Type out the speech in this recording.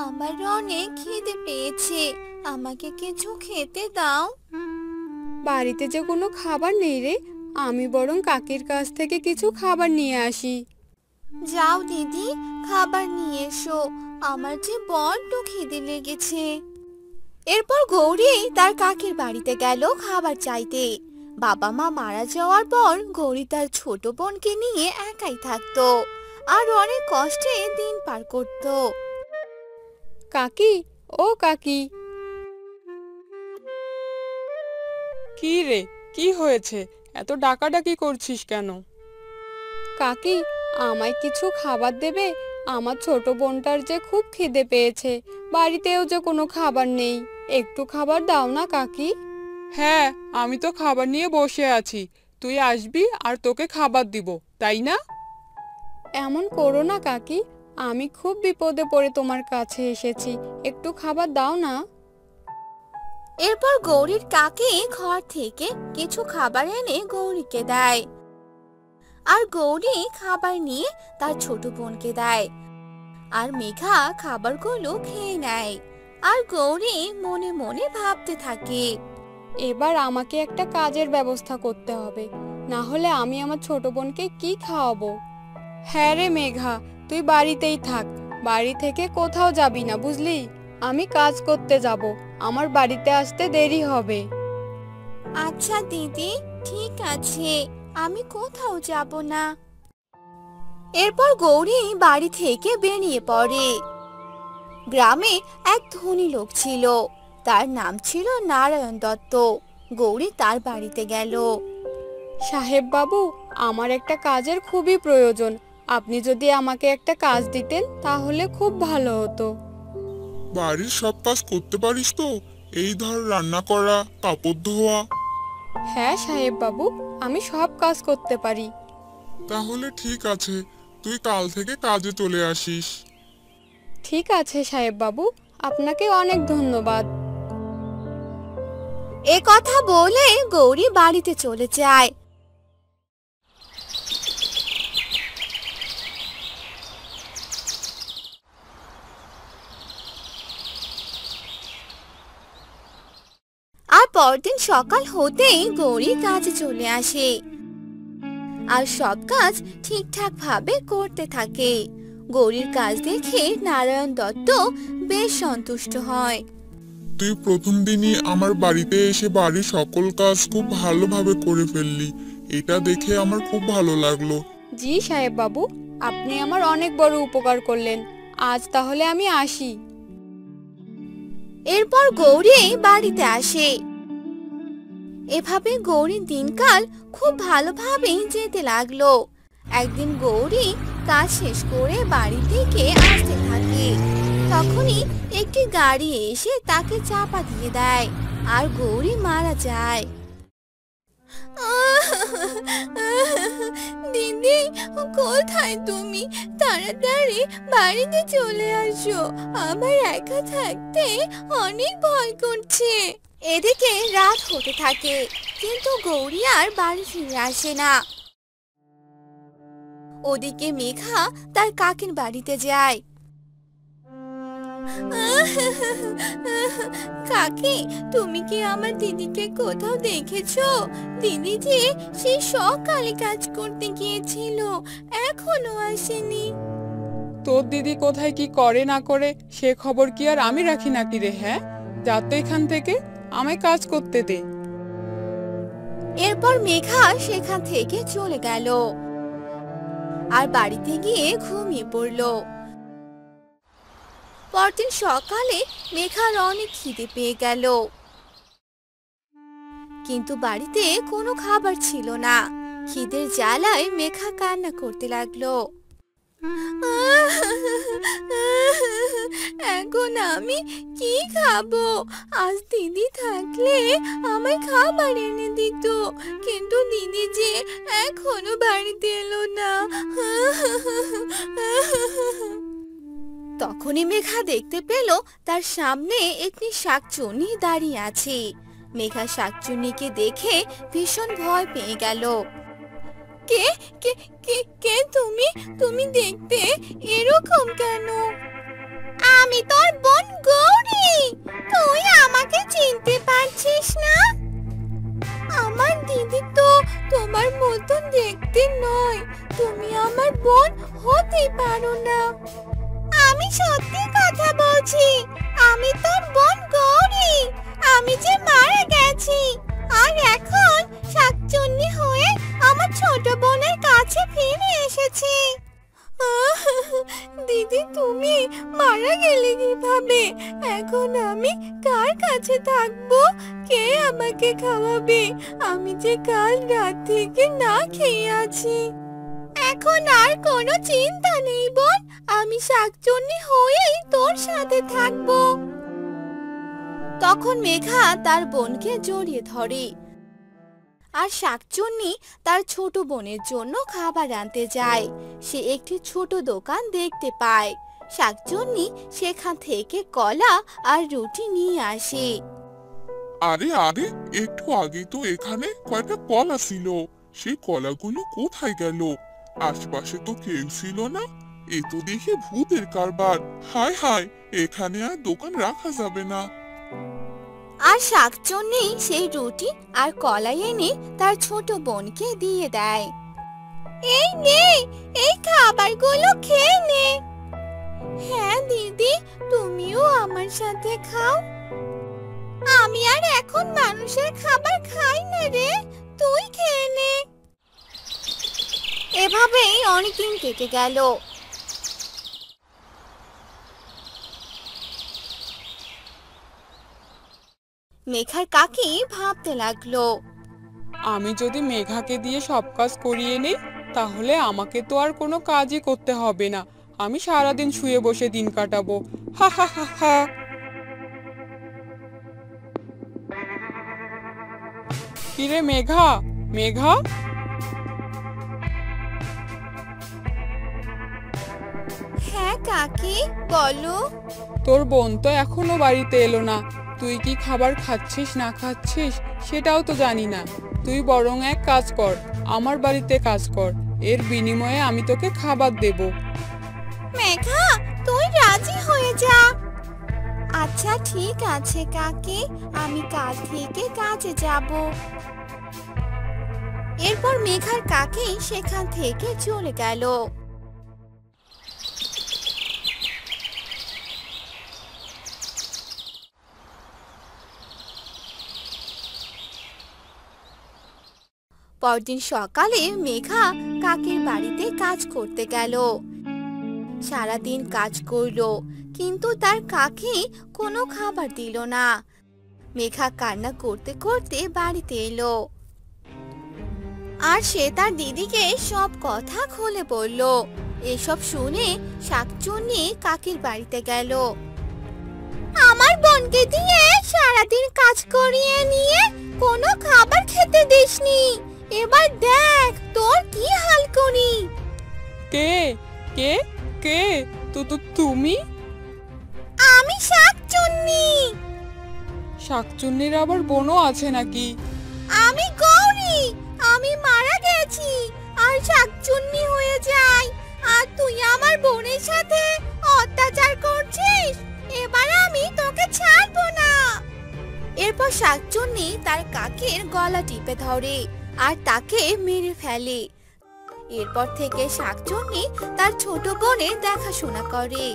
আমার অনেক খিদে পেয়েছে, আমাকে কিছু খেতে দাও। বাড়িতে যে কোনো খাবার নেই রে, আমি বরং কাকির কাছ থেকে কিছু খাবার নিয়ে আসি। যাও দিদি, খাবার নিয়ে এসো, আমার যে বড্ড খিদে লেগেছে। এরপর গৌরী তার কাকির বাড়িতে গেল খাবার চাইতে। বাবা মা মারা যাওয়ার পর গৌরী তার ছোট বোনকে নিয়ে একাই থাকতো আর অনেক কষ্টে দিন পার করতো। কাকি, ও কাকি। কি রে, কি হয়েছে? এত ডাকাডাকি করছিস কেন? কাকি, আমায় কিছু খাবার দেবে? আমার ছোট বোনটার যে খুব খিদে পেয়েছে, বাড়িতেও যে কোনো খাবার নেই, একটু খাবার দাও না কাকি। হ্যাঁ, আমি তো খাবার নিয়ে বসে আছি। তুই আসবি আর তোকে খাবার দিব, তাই না? এমন করো না কাকি, আমি খুব বিপদে পড়ে তোমার কাছে এসেছি, একটু খাবার দাও না। এরপর গৌরীর কাকি ঘর থেকে কিছু খাবার এনে গৌরীকে দেয় আর গৌরী খাবার নিয়ে তার ছোট বোনকে দেয় আর মেঘা খাবারগুলো খেয়ে নেয় আর গৌরী মনে মনে ভাবতে থাকে। এবার আমাকে একটা কাজের ব্যবস্থা করতে হবে, না হলে আমি আমার ছোট বোনকে কি খাওয়াবো। হ্যাঁ রে মেঘা, তুই বাড়িতেই থাক, বাড়ি থেকে কোথাও যাবি না, বুঝলি? আমি কাজ করতে যাব, আমার বাড়িতে আসতে দেরি হবে। আচ্ছা দিদি, ঠিক আছে, আমি কোথাও যাব না। এরপর গৌরী বাড়ি থেকে বেরিয়ে পড়ে। গ্রামে এক ধনী লোক ছিল, তার নাম ছিল নারায়ণ দত্ত। গৌরী তার বাড়িতে গেল। সাহেব বাবু, আমার একটা কাজের খুবই প্রয়োজন, আপনি যদি আমাকে একটা কাজ দিতেন তাহলে খুব ভালো হতো। বাড়ির সব কাজ করতে পারিস তো? এই ধর রান্না করা, কাপড় ধোয়া। হ্যাঁ সাহেব বাবু, আমি সব কাজ করতে পারি। তাহলে ঠিক আছে, তুই কাল থেকে কাজে চলে আসিস। ঠিক আছে সাহেব বাবু, আপনাকে অনেক ধন্যবাদ। এ কথা বলে গৌরী বাড়িতে চলে যায়। আর পরদিন সকাল হতেই গৌরী কাজে চলে আসে আর সব কাজ ঠিকঠাক ভাবে করতে থাকে। গৌরীর কাজ দেখে নারায়ণ দত্ত বেশ সন্তুষ্ট হয়। তুই প্রথম দিনই আমার বাড়িতে এসে বাড়ির সকল কাজ খুব ভালোভাবে করে ফেললি, এটা দেখে আমার খুব ভালো লাগলো। জি সাহেব বাবু, আপনি আমার অনেক বড় উপকার করলেন, আজ তাহলে আমি আসি। এরপর গৌরী বাড়িতে আসে। এভাবে গৌরীর দিনকাল খুব ভালোভাবেই যেতে লাগলো। একদিন গৌরী কাজ শেষ করে বাড়ি থেকে আসতে থাকে, তখনই একটি গাড়ি এসে তাকে চাপা দিয়ে দেয় আর গৌরী মারা যায়। দিদি, কোথায় তুমি? তাড়াতাড়ি বাড়িতে চলে আসো, আমার একা থাকতে অনেক ভয় করছে। এদিকে রাত হতে থাকে, কিন্তু গৌরী আর বাড়ি ফিরে আসে না। ওদিকে মেঘা তার কাকির বাড়িতে যায়। কাকি, তুমি কি আমার দিদিকে কোথাও দেখেছো? দিদি যে সেই সকালে কাজ করতে গিয়েছিল, এখনো আসেনি। তোর দিদি কোথায় কি করে না করে সে খবর কি আর আমি রাখি নাকি রে? হ্যাঁ, যা তো এখান থেকে, আমায় কাজ করতে দে। এরপর মেঘা সেখান থেকে চলে গেল আর বাড়িতে গিয়ে ঘুমিয়ে পড়ল। পরদিন সকালে মেঘার অনেক খিদে পেয়ে গেল, কিন্তু বাড়িতে কোনো খাবার ছিল না। খিদের জ্বালায় মেঘা কান্না করতে লাগলো। এখন আমি কি খাবো? আজ দিদি থাকলে আমায় খাবার এনে দিত, কিন্তু দিদি যে এখনো বাড়িতে এলো না। তখনই মেঘা দেখতে পেল তার সামনে একটি শাকচুন্নি দাঁড়িয়ে আছে। মেঘা শাকচুন্নিকে দেখে ভীষণ ভয় পেয়ে গেল। কে কে কে কে তুমি? তুমি দেখতে এরকম কেন? আমি তোর বোন গৌরী। তুই আমাকে চিনতে পারছিস না? আমার দিদি তো তোমার মতন দেখতে নয়। তুমি আমার বোন হতে পারো না। আমি সত্যি কথা বলছি, আমি তোর বোন গৌরী। আমি যে মারা গেছি আর এখন শাকচুন্নি হয়ে আমার ছোট বোনের কাছে ফিরে এসেছি। দিদি, তুমি মারা গেলে কিভাবে? এখন আমি কার কাছে থাকবো? কে আমাকে খাওয়াবে? আমি যে কাল রাত থেকে না খেয়ে আছি। এখন আর কোনো চিন্তা নেই বোন, আমি শাকচুন্নি হয়েই তোর সাথে থাকবো। তখন মেঘা তার বোনকে জড়িয়ে ধরে আর শাকচুন্নি তার ছোট বোনের জন্য খাবার আনতে যায়। সে একটি ছোট দোকান দেখতে পায়। শাকচুন্নি সেখান থেকে কলা আর রুটি নিয়ে আসে। আরে আরে, একটু আগে তো এখানে কয়টা কলা ছিল, সেই কলাগুলো কোথায় গেল? আশপাশে তো কেউ ছিল না। এ তো দেখে ভূতের কারবার। হায় হায়, এখানে আর দোকান রাখা যাবে না। আর শাকচুন্নি সেই রুটি আর কলা এনে তার ছোট বোনকে দিয়ে দেয়। এই নে, এই খাবারগুলো খেয়ে নে। হ্যাঁ দিদি, তুমিও আমার সাথে খাও। আমি আর এখন মানুষের খাবার খাই না রে, তুই খেয়ে নে। এভাবেই অনেকদিন কেটে গেল। মেঘার কাকি ভাবতে লাগলো, আমি যদি মেঘাকে দিয়ে সব কাজ করিয়ে নিই তাহলে আমাকে তো আর কোনো কাজই করতে হবে না। আমি সারাদিন শুয়ে বসে দিন কাটাবো। হা হা হা হা। কিরে মেঘা, মেঘা? হ্যাঁ কাকি, বলো। তোর বোন তো এখনো বাড়িতে এলো না। তুই কি খাবার খাচ্ছিস না খাচ্ছিস সেটাও তো জানি না। তুই বরং এক কাজ কর, আমার বাড়িতে কাজ কর। এর বিনিময়ে আমি তোকে খাবার দেব। মেঘা, তুই রাজি হয়ে যা। আচ্ছা ঠিক আছে কাকি, আমি কাল থেকে কাজে যাব। এরপর মেঘার কাকি সেখান থেকে চলে গেল। পরদিন সকালে মেঘা কাকির বাড়িতে কাজ করতে গেল। সারাদিন কাজ করলো, কিন্তু তার কাকি কোনো খাবার দিল না। মেঘা কান্না করতে করতে বাড়িতে এলো আর সে তার দিদিকে সব কথা খুলে বলল। এসব শুনে শাকচুন্নি কাকির বাড়িতে গেল। আমার বোনকে দিয়ে সারাদিন কাজ করিয়ে নিয়ে কোনো খাবার খেতে দিসনি, এবার দেখ তোর কি হাল করি। কে কে কে? তুমি? আমি শাকচুন্নি। শাকচুন্নির আবার বোনও আছে নাকি? আমি গৌরী। আমি মারা গেছি আর শাকচুন্নি হয়ে যাই, আর তুই আমার বোনের সাথে অত্যাচার করছিস। এবার আমি তোকে ছাড়বো না। এরপর শাকচুন্নি তার কাকের গলা টিপে ধরে আর তাকে মেরে ফেলে। এরপর থেকে শাকচুন্নি তার ছোট বোনের দেখাশোনা করে।